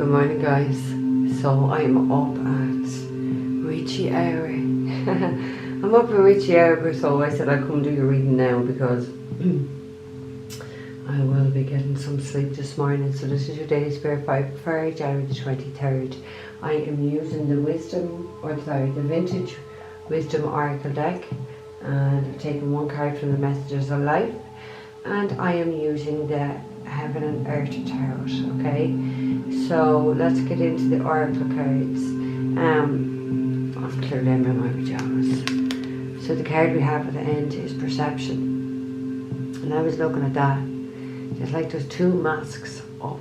Good morning, guys. So I'm up at Richie hour. I'm up at Richie hour, so I said I'd come do your reading now because I will be getting some sleep this morning. So this is your daily spirit vibe for January the 23rd. I am using the the vintage wisdom oracle deck, and I've taken one card from the messages of life, and I am using the heaven and earth tarot. Okay, so let's get into the oracle cards. I've cleared them in my pajamas. So the card we have at the end is perception, and I was looking at that. It's like there's two masks up,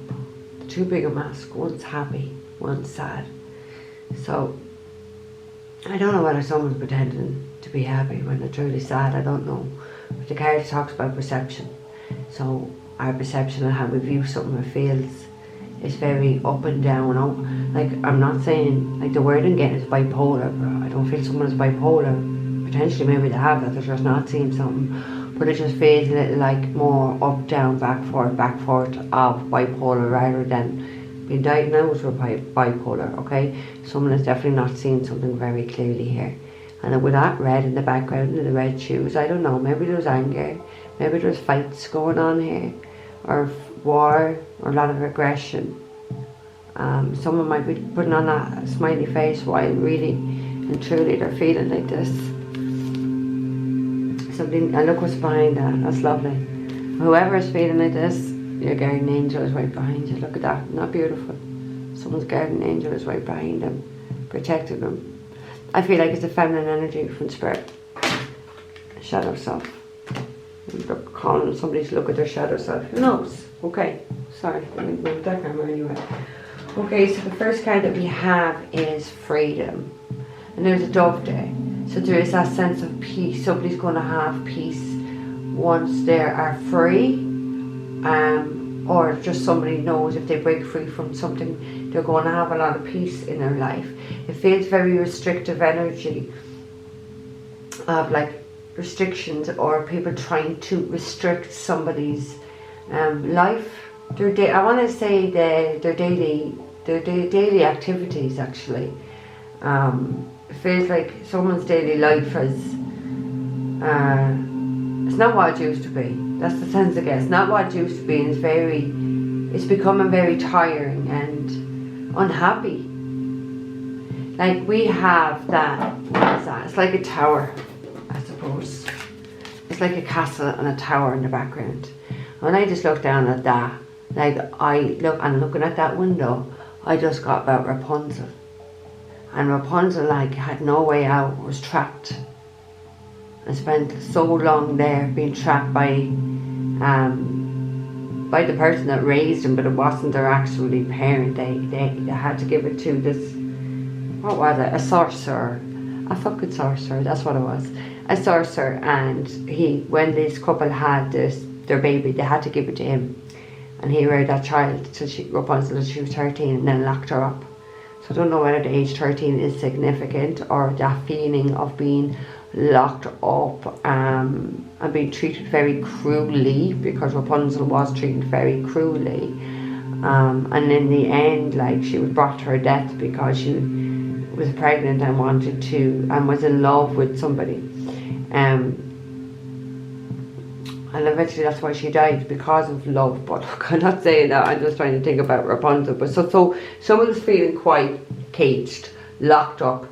two bigger masks. One's happy, one's sad. So I don't know whether someone's pretending to be happy when they're truly sad. I don't know. But the card talks about perception. So our perception and how we view something or feels is very up and down. Like, I'm not saying, like, the word I'm getting is bipolar, but I don't feel someone is bipolar. Potentially maybe they have that, they're just not seeing something, but it just feels a little like more up, down, back, forth of bipolar rather than being diagnosed with bipolar. Okay, someone is definitely not seeing something very clearly here. And with that red in the background and the red shoes, I don't know, maybe there's anger, maybe there's fights going on here, or war, or a lot of aggression. Someone might be putting on a smiley face while really and truly they're feeling like this. Something, and look what's behind that. That's lovely. Whoever is feeling like this, your guardian angel is right behind you. Look at that, not beautiful? Someone's guardian angel is right behind them, protecting them. I feel like it's a feminine energy from spirit. Shadow self. Look, calling somebody to look at their shadow self. Who knows? Okay, sorry, let me move that camera anyway. Okay, so the first card that we have is freedom. And there's a dove there. So there is that sense of peace. Somebody's going to have peace once they are free. Or just somebody knows if they break free from something, they're going to have a lot of peace in their life. It feels very restrictive energy of like restrictions or people trying to restrict somebody's life. I want to say their daily activities actually. It feels like someone's daily life is it's not what it used to be. That's the sense I get. It's not what it used to be, and it's becoming very tiring and unhappy. Like we have that, what is that? It's like a tower, I suppose. It's like a castle and a tower in the background. When I just look down at that, like I'm looking at that window, I just got about Rapunzel. And Rapunzel like had no way out, was trapped. And spent so long there being trapped by the person that raised him, but it wasn't their actually parent. They had to give it to this, what was it, a sorcerer, a fucking sorcerer, that's what it was, a sorcerer. And when this couple had their baby, they had to give it to him, and he reared that child till Rapunzel till she was 13, and then locked her up. So I don't know whether the age 13 is significant, or that feeling of being locked up and being treated very cruelly, because Rapunzel was treated very cruelly, and in the end, like, she was brought to her death because she was pregnant and was in love with somebody, and eventually that's why she died, because of love. But I'm not saying that, I'm just trying to think about Rapunzel. But so someone's feeling quite caged, locked up,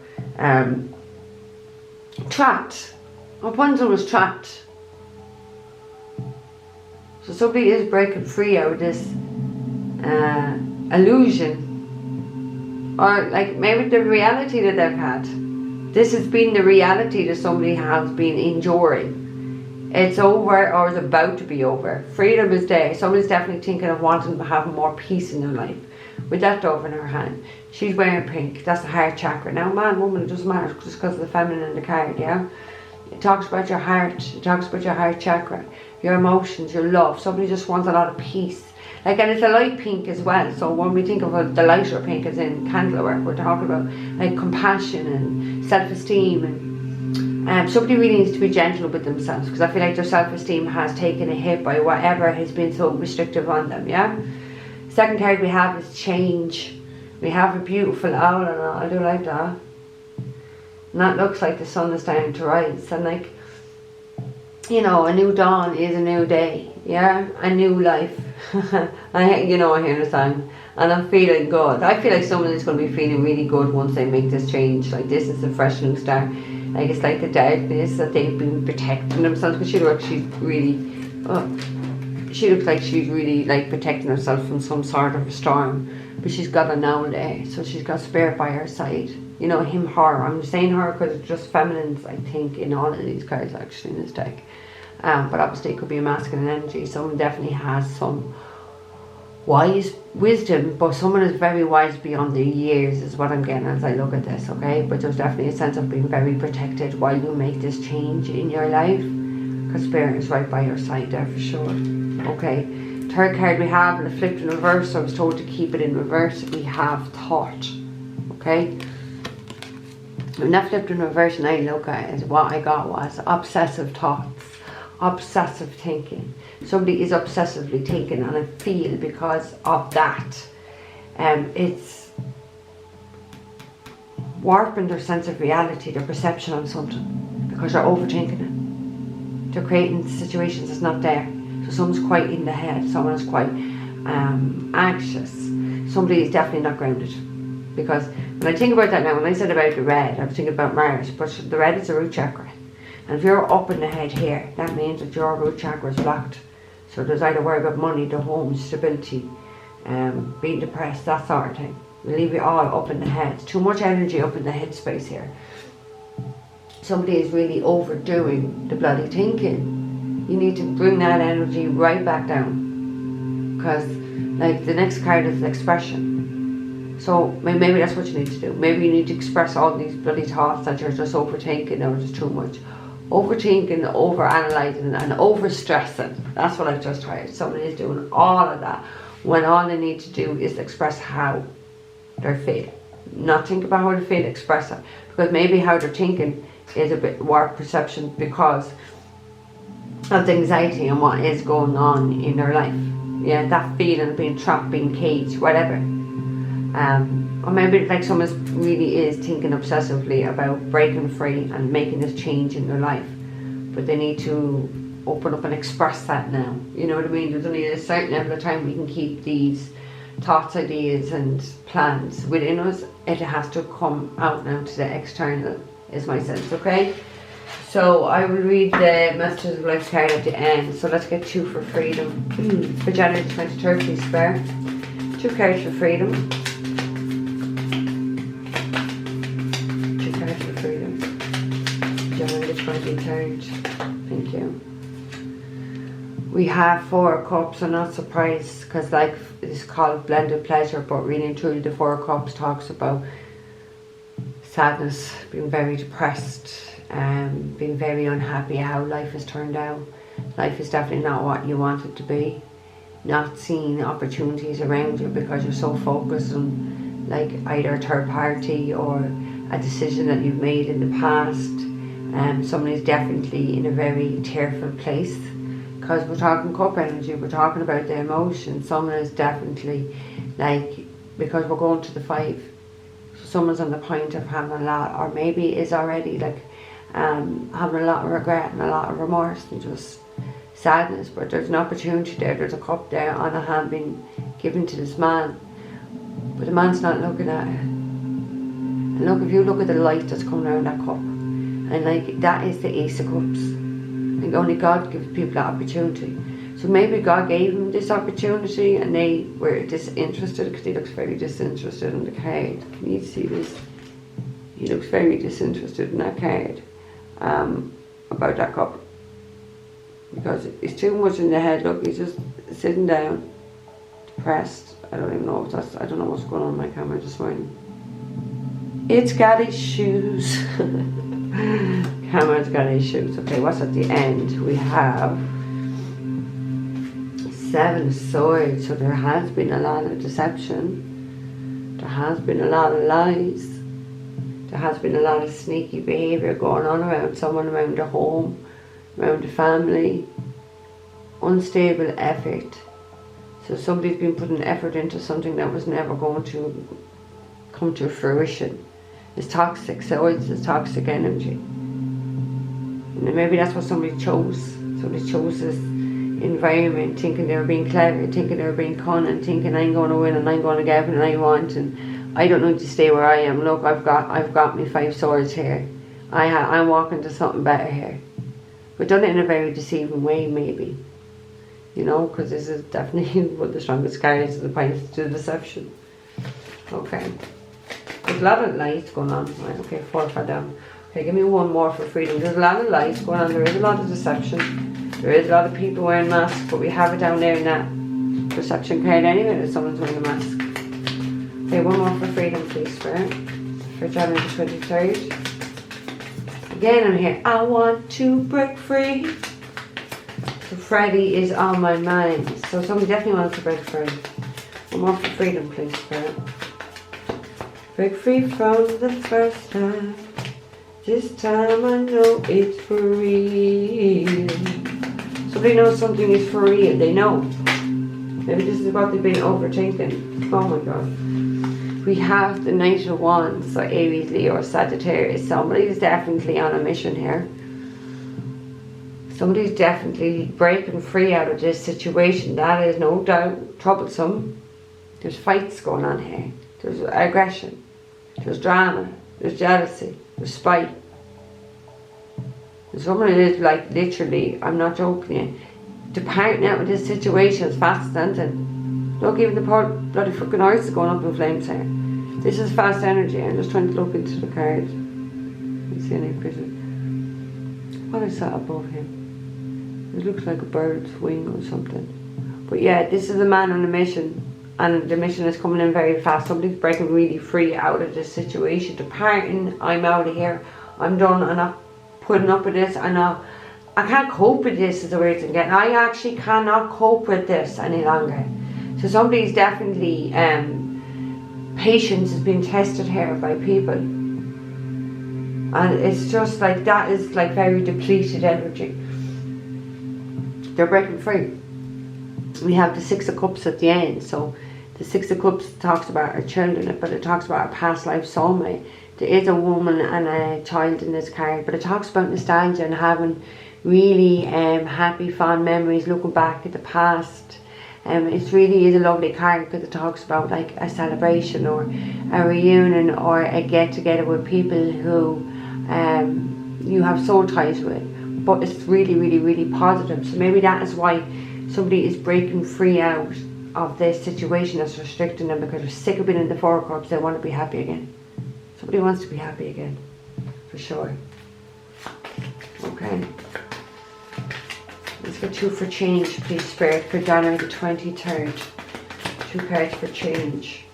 trapped. Rapunzel was trapped. So somebody is breaking free out of this illusion, or like maybe the reality that they've had. This has been the reality that somebody has been enduring. It's over, or is about to be over. Freedom is there. Somebody's definitely thinking of wanting to have more peace in their life. With that dove in her hand, she's wearing pink. That's the heart chakra. Now, man, woman, it doesn't matter just because of the feminine in the card, yeah? It talks about your heart. It talks about your heart chakra, your emotions, your love. Somebody just wants a lot of peace. Like, and it's a light pink as well. So when we think of the lighter pink as in candle work, we're talking about like compassion and self-esteem, and somebody really needs to be gentle with themselves, because I feel like their self-esteem has taken a hit by whatever has been so restrictive on them, yeah? Second card we have is change. We have a beautiful owl, and I do like that. And that looks like the sun is starting to rise. And like, you know, a new dawn is a new day. Yeah, a new life. I hear the song. And I'm feeling good. I feel like someone is going to be feeling really good once they make this change. Like, this is a fresh new start. Like, it's like the darkness that they've been protecting themselves. Because she looks like she's really like protecting herself from some sort of a storm. But she's got an owl there. So she's got spirit by her side. You know, him, her. I'm saying her because it's just feminines, I think, in all of these cards actually in this deck. But obviously it could be a masculine energy. Someone definitely has some wise wisdom, but someone is very wise beyond their years is what I'm getting as I look at this, okay? But there's definitely a sense of being very protected while you make this change in your life, because spirit is right by your side there for sure. Okay, third card we have, and flipped in reverse, so I was told to keep it in reverse. We have thought. Okay, when that flipped in reverse and I look at it, what I got was obsessive thoughts, obsessive thinking. Somebody is obsessively thinking, and I feel because of that, it's warping their sense of reality, their perception on something, because they're overthinking it. They're creating situations that's not there. So someone's quite in the head, someone is quite anxious. Somebody is definitely not grounded. Because when I think about that now, when I said about the red, I was thinking about Mars, but the red is a root chakra. And if you're up in the head here, that means that your root chakra is blocked. So there's either worry about money, the home, stability, being depressed, that sort of thing. We leave it all up in the head. Too much energy up in the head space here. Somebody is really overdoing the bloody thinking. You need to bring that energy right back down. Because like the next card is expression. So maybe that's what you need to do. Maybe you need to express all these bloody thoughts that you're just overthinking or just too much. Overthinking, overanalyzing and overstressing. That's what I've just heard. Somebody is doing all of that when all they need to do is express how they're feeling. Not think about how they feel, express it. Because maybe how they're thinking is a bit warped perception because of the anxiety and what is going on in their life. Yeah, that feeling of being trapped, being caged, whatever. Or maybe like someone really is thinking obsessively about breaking free and making this change in their life, but they need to open up and express that now. You know what I mean? There's only a certain level of time we can keep these thoughts, ideas and plans within us. It has to come out now to the external, is my sense, okay? So I will read the Messages of Life card at the end. So let's get 2 for freedom. For January 23rd, please spare. 2 cards for freedom. January 23rd. Thank you. We have 4 of Cups. I'm not surprised because like it's called blended pleasure, but really and truly the 4 of Cups talks about sadness, being very depressed, being very unhappy how life has turned out. Life is definitely not what you want it to be. Not seeing opportunities around you because you're so focused on like either a third party or a decision that you've made in the past. Someone is definitely in a very tearful place because we're talking cup energy, we're talking about the emotion. Someone is definitely like, because we're going to the 5, someone's on the point of having a lot, or maybe is already like having a lot of regret and a lot of remorse and just sadness, but there's an opportunity there. There's a cup there on a hand being given to this man, but the man's not looking at it. And look, if you look at the light that's coming out of that cup, and like that is the Ace of Cups. Like only God gives people that opportunity. So maybe God gave him this opportunity and they were disinterested, because he looks very disinterested in the card. Can you see this? He looks very disinterested in that card about that cup. Because it's too much in the head. Look, he's just sitting down, depressed. I don't even know if that's, I don't know what's going on in my camera this morning. It's got his shoes. Camera's got his shoes. Okay, what's at the end? We have 7 of Swords. So there has been a lot of deception. There has been a lot of lies. There has been a lot of sneaky behaviour going on around someone, around their home, around the family. Unstable effort. So somebody's been putting effort into something that was never going to come to fruition. It's toxic, so it's toxic energy. And maybe that's what somebody chose. Somebody chose this environment, thinking they were being clever, thinking they were being cunning, thinking I'm going to win and I'm going to get everything I want, and I don't need to stay where I am. Look, I've got me 5 swords here. I'm walking to something better here. But done it in a very deceiving way, maybe. You know, because this is definitely one of the strongest cards of the pints to deception. Okay. There's a lot of lies going on. Right, okay, 4 far down. Okay, give me one more for freedom. There's a lot of lies going on. There is a lot of deception. There is a lot of people wearing masks, but we have it down there in that perception card anyway that someone's wearing a mask. Okay, one more for freedom, please, Spirit. For January the 23rd. Again, I'm here. I want to break free. So Friday is on my mind. So somebody definitely wants to break free. One more for freedom, please, Spirit. Break free from the first time. This time I know it's for real. Somebody knows something is for real. They know. Maybe this is what they've been overthinking. Oh my God. We have the Knight of Wands. So Aries, Leo, or Sagittarius. Somebody's definitely on a mission here. Somebody's definitely breaking free out of this situation. That is no doubt troublesome. There's fights going on here. There's aggression. There's drama. There's jealousy. There's spite. And someone is like literally, I'm not joking you, departing out of this situation as fast as anything. Look, even the poor bloody fucking horse is going up in flames here. This is fast energy. I'm just trying to look into the cards. See any prison. What is that above him? It looks like a bird's wing or something. But yeah, this is a man on a mission. And the mission is coming in very fast. Somebody's breaking really free out of this situation. Departing, I'm out of here. I'm done. I'm not putting up with this. I can't cope with this is the words I'm getting. I actually cannot cope with this any longer. So somebody's definitely, patience is being tested here by people. And it's just like, that is like very depleted energy. They're breaking free. We have the 6 of Cups at the end. So the 6 of Cups talks about our children, but it talks about our past life soulmate. There is a woman and a child in this card, but it talks about nostalgia and having really happy, fond memories, looking back at the past. It really is a lovely card because it talks about like a celebration or a reunion or a get together with people who you have soul ties with. But it's really, really, really positive. So maybe that is why somebody is breaking free out of this situation that's restricting them, because they're sick of being in the 4 of Cups. They want to be happy again. Somebody wants to be happy again, for sure. Okay. Let's get 2 for change, please, Spirit, for January the 23rd. 2 cards for change.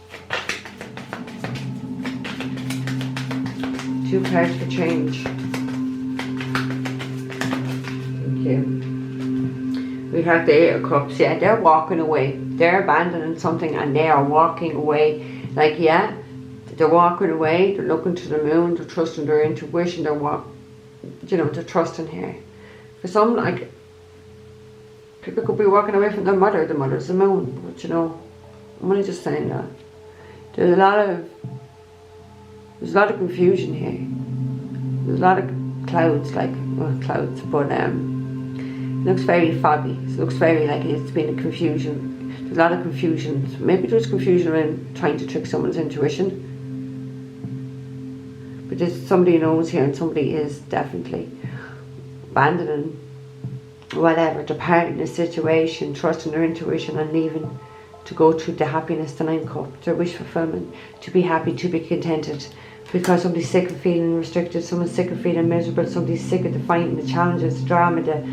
2 cards for change. Thank you. We have the 8 of Cups. Yeah, they're walking away. They're abandoning something and they are walking away. Like, yeah, they're walking away. They're looking to the moon. They're trusting their intuition. They're trusting here. For some, like, people could be walking away from their mother. The mother's the moon. But I'm only just saying that. There's a lot of confusion here. There's a lot of clouds, clouds, but it looks very foggy. It looks very like it's been a confusion. There's a lot of confusion. Maybe there's confusion around trying to trick someone's intuition. But there's somebody knows here, and somebody is definitely abandoning whatever, departing the situation, trusting their intuition and leaving to go to the happiness, the 9 Cups, their wish fulfillment, to be happy, to be contented. Because somebody's sick of feeling restricted, someone's sick of feeling miserable, somebody's sick of the fighting, the challenges, the drama, the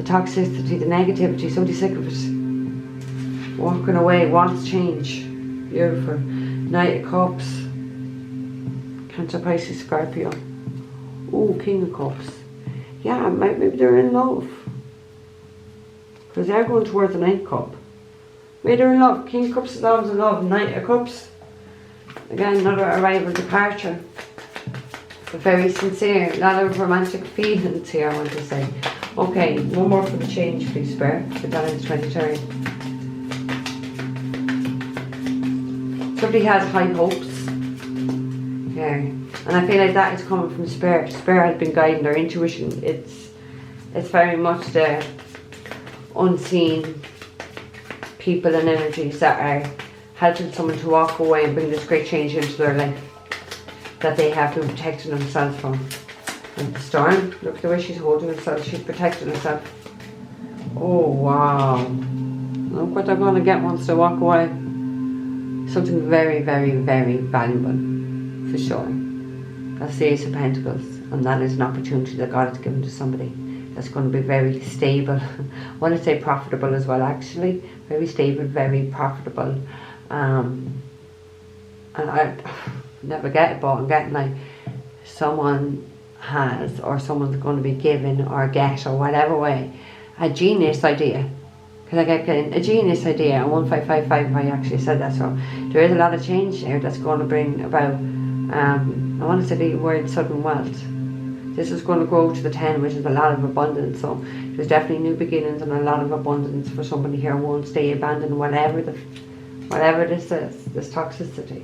toxicity, the negativity. Somebody's sick of it. Walking away, wants change. Beautiful. Knight of Cups. Cancer, Pisces, Scorpio. Oh, King of Cups. Yeah, maybe they're in love. Because they're going towards the 9th Cup. Maybe they're in love. King of Cups is always in love. Knight of Cups. Again, another arrival, departure. But very sincere. A lot of romantic feelings here, I want to say. Okay, one more for the change, please, Spirit. For January the 23rd. Somebody has high hopes here, and I feel like that is coming from Spirit. Spirit has been guiding their intuition. It's very much the unseen people and energies that are helping someone to walk away and bring this great change into their life that they have been protecting themselves from. And the storm, look at the way she's holding herself. She's protecting herself. Oh wow, look what they're going to get once they walk away. Something very, very, very valuable, for sure. That's the Ace of Pentacles, and that is an opportunity that God has given to somebody that's going to be very stable. I want to say profitable as well, actually. Very stable, very profitable. And I never get it, but I'm getting like someone has, or someone's going to be given or get, or whatever way, a genius idea. Because I get a genius idea, and 1555, I actually said that, so there is a lot of change there that's going to bring about, I want to say the word sudden wealth. This is going to grow to the 10, which is a lot of abundance, so there's definitely new beginnings and a lot of abundance for somebody here. Won't stay abandoned, whatever this is, this toxicity.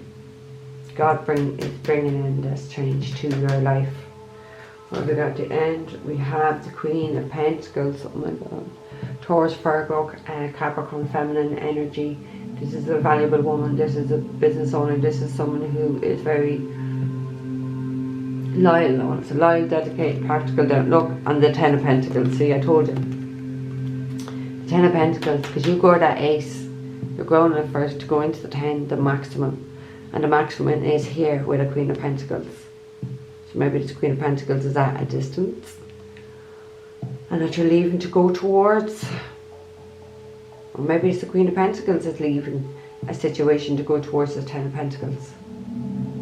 God is bringing in this change to your life. What we got at the end? We have the Queen of Pentacles. Oh my God. Taurus, Virgo, Capricorn, feminine energy. This is a valuable woman. This is a business owner. This is someone who is very loyal. It's a loyal, dedicated, practical. Look, and the 10 of Pentacles. See, I told you. The 10 of Pentacles, because you go that ace, you're growing at first to go into the 10, the maximum. And the maximum is here with a Queen of Pentacles. So maybe this Queen of Pentacles is at a distance, and that you're leaving to go towards. Or maybe it's the Queen of Pentacles is leaving a situation to go towards the 10 of Pentacles.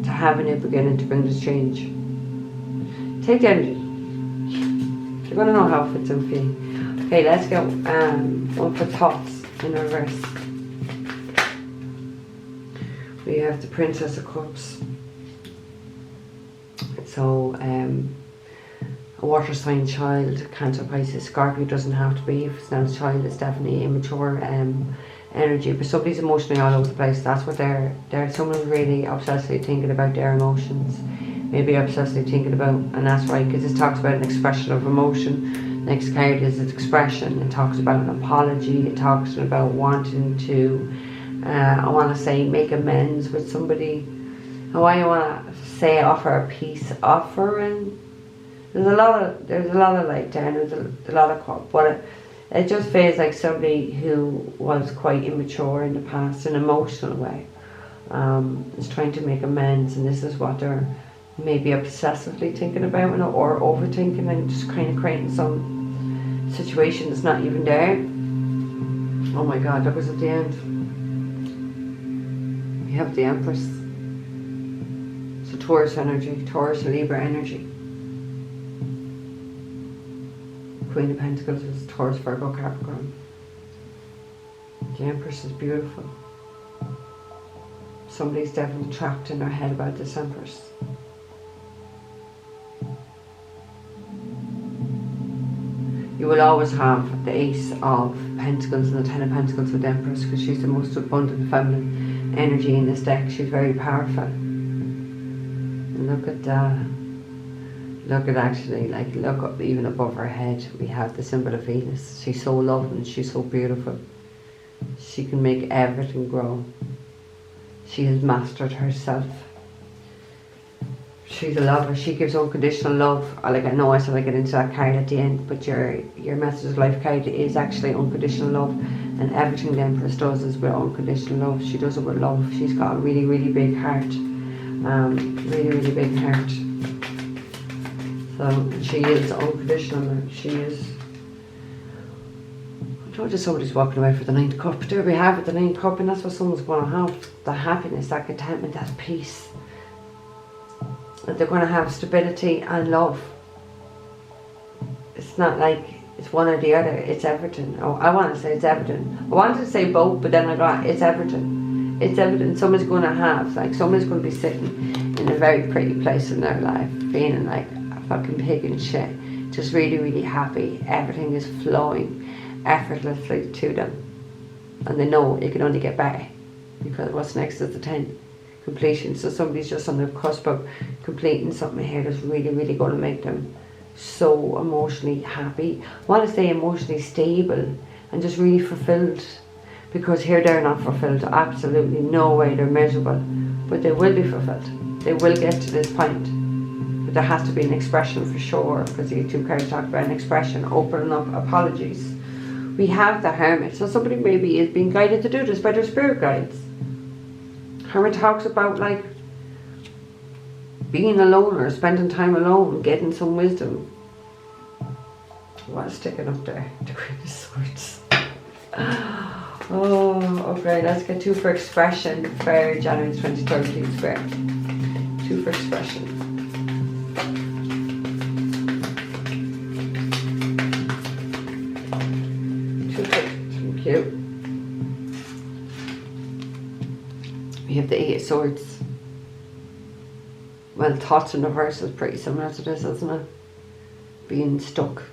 To have a new beginning, to bring this change. Take the energy. You're going to know how it fits in for you. Okay, let's go. One for thoughts in reverse. We have the Princess of Cups. So, a water sign child, Cancer, Pisces, Scorpio, doesn't have to be. If it's not a child, it's definitely immature energy. But somebody's emotionally all over the place. That's what they're someone really obsessively thinking about their emotions. Maybe obsessively thinking about, and that's right, because this talks about an expression of emotion. Next card is its expression. It talks about an apology. It talks about wanting to, I want to say, make amends with somebody. How I want to say offer a peace offering. There's a lot of like down. There's a lot of but it just feels like somebody who was quite immature in the past, in an emotional way, is trying to make amends, and this is what they're maybe obsessively thinking about, or overthinking, and just kind of creating some situation that's not even there. Oh my God, that was at the end. We have the Empress. So Taurus energy, Taurus, Libra energy. Queen of Pentacles is Taurus, Virgo, Capricorn. The Empress is beautiful. Somebody's definitely trapped in their head about this Empress. You will always have the Ace of Pentacles and the 10 of Pentacles with the Empress, because she's the most abundant feminine energy in this deck. She's very powerful. And look at actually, like, look up even above her head. We have the symbol of Venus. She's so loving. She's so beautiful. She can make everything grow. She has mastered herself. She's a lover. She gives unconditional love. Like, I know I said I get into that card at the end, but your message of life card is actually unconditional love, and everything the Empress does is with unconditional love. She does it with love. She's got a really, really big heart. Really, really big heart. So she is unconditional. She is. I told you somebody's walking away for the 9th cup. There we have it, the 9th cup, and that's what someone's going to have. The happiness, that contentment, that peace. That they're going to have stability and love. It's not like it's one or the other. It's everything. Oh, I want to say it's everything. I wanted to say both, but then I got it's everything. It's everything. Someone's going to have, like, someone's going to be sitting in a very pretty place in their life, feeling like a fucking pig in shit, just really, really happy. Everything is flowing effortlessly to them, and they know it can only get better, because what's next is the 10. completion. So somebody's just on the cusp of completing something here that's really, really going to make them so emotionally happy. I want to say emotionally stable and just really fulfilled, because here they're not fulfilled. Absolutely no way. They're miserable, but they will be fulfilled. They will get to this point, but there has to be an expression for sure, because the two cards talk about an expression, opening up, apologies. We have the Hermit, so somebody maybe is being guided to do this by their spirit guides. Hermit talks about like being alone or spending time alone, getting some wisdom. I want to stick it up there. The Queen of Swords. Oh, okay, let's get 2 for expression for January 23rd, please, Spirit. 2 for expression. 2 for, thank you. We have the 8 of Swords. Well, thoughts in reverse is pretty similar to this, isn't it? Being stuck.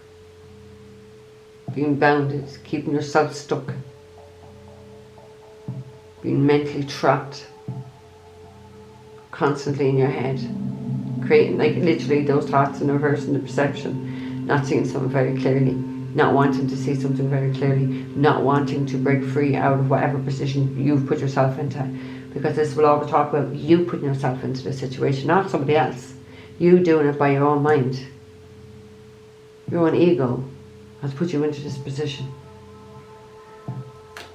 Being bounded, keeping yourself stuck. Being mentally trapped. Constantly in your head. Creating, like, literally those thoughts in reverse in the perception. Not seeing something very clearly. Not wanting to see something very clearly. Not wanting to break free out of whatever position you've put yourself into. Because this will always talk about you putting yourself into the situation, not somebody else. You doing it by your own mind. Your own ego has put you into this position.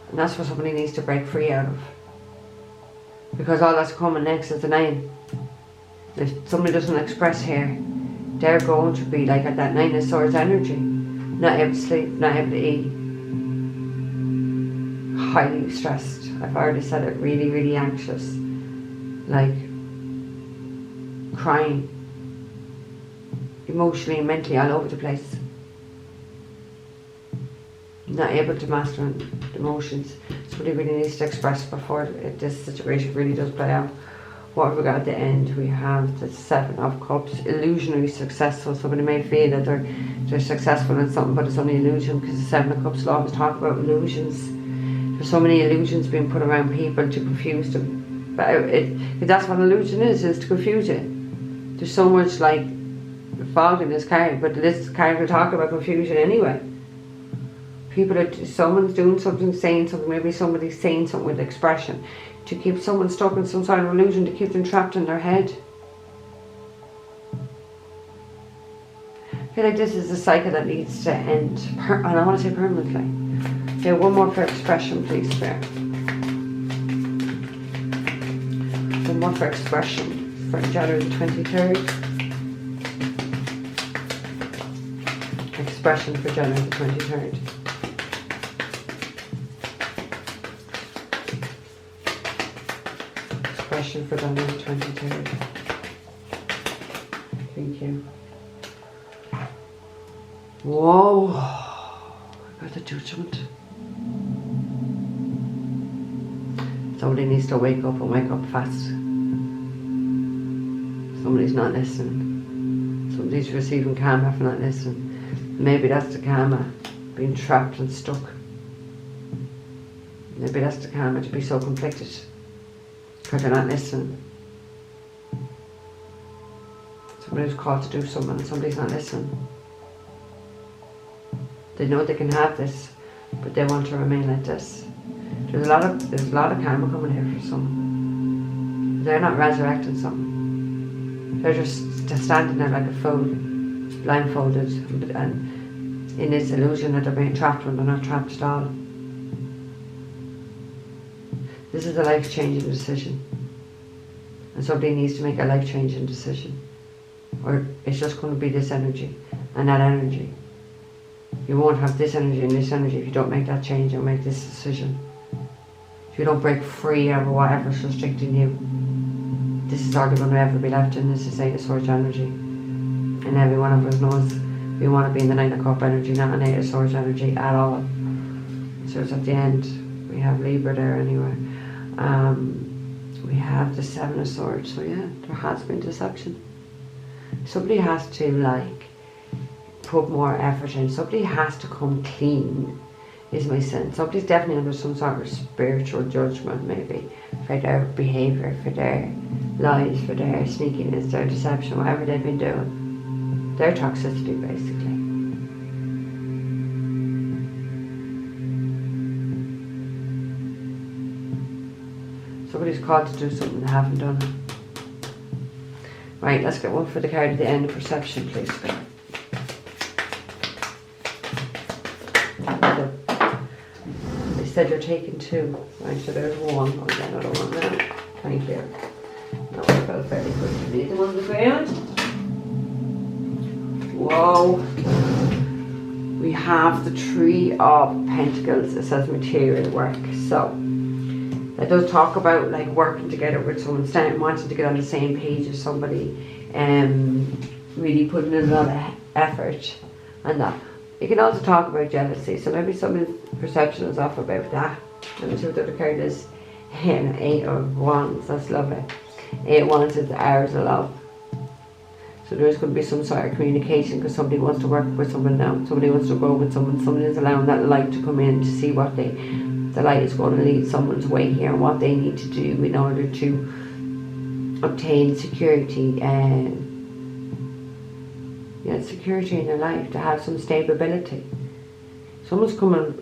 And that's what somebody needs to break free out of. Because all that's coming next is the 9. If somebody doesn't express here, they're going to be like at that 9 of Swords energy. Not able to sleep, not able to eat. Highly stressed. I've already said it, really, really anxious. Like crying. Emotionally and mentally all over the place. Not able to master emotions. Somebody really needs to express before this situation really does play out. What have we got at the end? We have the 7 of Cups, illusionary successful. Somebody may feel that they're successful in something, but it's only illusion, because the 7 of Cups will always talk about illusions. There's so many illusions being put around people to confuse them. But that's what illusion is to confuse you. There's so much like fog in this card, but this card will talk about confusion anyway. People are, someone's doing something, saying something, maybe somebody's saying something with expression to keep someone stuck in some sort of illusion, to keep them trapped in their head. I feel like this is a cycle that needs to end, and I want to say permanently. Okay, one more for expression, please, Claire. One more for expression for January 23rd. Expression for January 23rd. Expression for January 23rd. Thank you. Whoa! I got the Judgment. Somebody needs to wake up and wake up fast. Somebody's not listening. Somebody's receiving karma for not listening. Maybe that's the karma, being trapped and stuck. Maybe that's the karma, to be so conflicted because they're not listening. Somebody's called to do something and somebody's not listening. They know they can have this, but they want to remain like this. There's a lot of karma coming here for some. They're not resurrecting something. They're just standing there like a fool, blindfolded, and in this illusion that they're being trapped when they're not trapped at all. This is a life-changing decision, and somebody needs to make a life-changing decision, or it's just going to be this energy and that energy. You won't have this energy and this energy if you don't make that change and make this decision. If you don't break free out of whatever's restricting you, this is all you're going to ever be left in. This is 8 of Swords energy. And every one of us knows we want to be in the 9 of Cup energy, not an 8 of Swords energy at all. So it's at the end. We have Libra there anyway. We have the 7 of Swords. So yeah, there has been deception. Somebody has to like put more effort in. Somebody has to come clean is my sense. Somebody's definitely under some sort of spiritual judgment, maybe, for their behaviour, for their lies, for their sneakiness, their deception, whatever they've been doing. Their toxicity, basically. Somebody's called to do something they haven't done it. Right, let's get one for the card at the end of perception, please. They said you're taking 2. Right, so there's 1. I'll get another one now. Thank you. That one felt very good to me. The one on the ground. Whoa. We have the 3 of Pentacles. It says material work. So that does talk about like working together with someone, wanting to get on the same page as somebody, really putting in a lot of effort and that. You can also talk about jealousy, so maybe someone's perception is off about that. Let me see what the other card is. 8 of Wands, that's lovely. 8 of Wands is the hours of love. So there is going to be some sort of communication because somebody wants to work with someone now. Somebody wants to go with someone. Somebody is allowing that light to come in to see what the light is going to lead someone's way here and what they need to do in order to obtain security and security in their life, to have some stability. Someone's coming,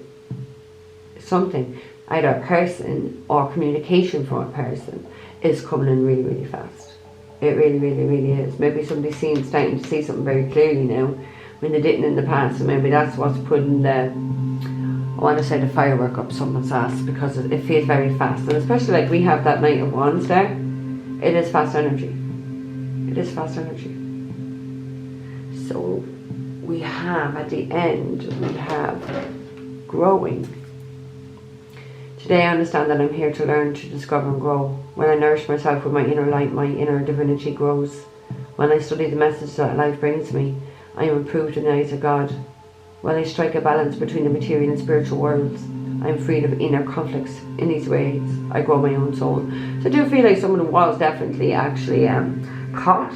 something, either a person or communication from a person is coming in really, really fast. It really, really, really is. Maybe somebody's starting to see something very clearly now when they didn't in the past, and maybe that's what's putting the, I want to say, the firework up someone's ass, because it feels very fast. And especially like we have that Knight of Wands there, it is fast energy. It is fast energy. So we have at the end, we have growing. Today I understand that I'm here to learn, to discover and grow. When I nourish myself with my inner light, my inner divinity grows. When I study the message that life brings me, I am improved in the eyes of God. When I strike a balance between the material and spiritual worlds, I am freed of inner conflicts. In these ways, I grow my own soul. So I do feel like someone was definitely actually caught.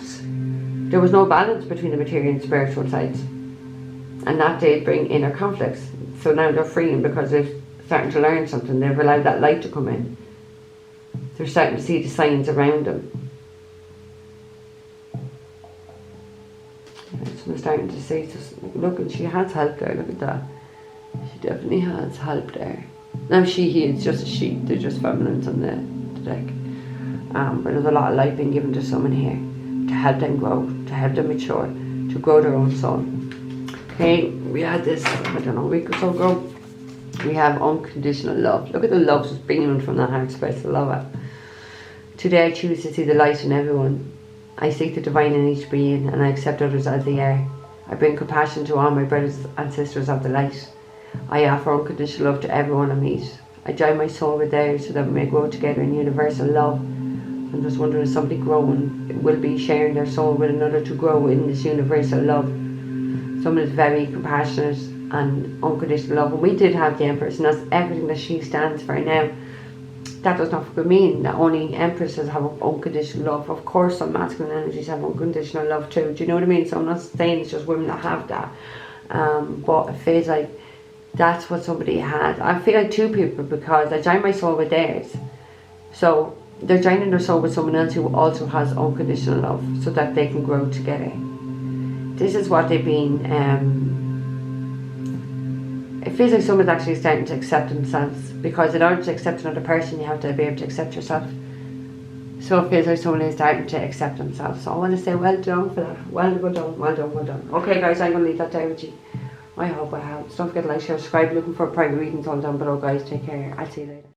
There was no balance between the material and spiritual sides. And that did bring inner conflicts. So now they're freeing because they're starting to learn something. They've allowed that light to come in. They're starting to see the signs around them. So we're starting to see, look, and she has help there, look at that. She definitely has help there. Now he is just a she, they're just feminines on the deck. But there's a lot of light being given to someone here to help them grow, to help them mature, to grow their own soul. Okay, we had this, I don't know, a week or so ago. We have unconditional love. Look at the love just beaming from the heart space. I love it. Today I choose to see the light in everyone. I seek the divine in each being, and I accept others as they are. I bring compassion to all my brothers and sisters of the light. I offer unconditional love to everyone I meet. I join my soul with theirs so that we may grow together in universal love. I'm just wondering if somebody growing will be sharing their soul with another to grow in this universal love. Someone is very compassionate and unconditional love. And we did have the Empress, and that's everything that she stands for now. That does not mean that only Empresses have unconditional love. Of course, some masculine energies have unconditional love too. Do you know what I mean? So I'm not saying it's just women that have that. But it feels like that's what somebody had. I feel like 2 people, because I join my soul with theirs. So they're joining their soul with someone else who also has unconditional love, so that they can grow together. This is what they've been, it feels like someone's actually starting to accept themselves, because in order to accept another person, you have to be able to accept yourself. So it feels like someone is starting to accept themselves. So I want to say well done for that. Well done, well done, well done. Okay guys, I'm going to leave that there with you. I hope I helped. Don't forget to like, share, subscribe. Looking for private readings all down below guys. Take care. I'll see you later.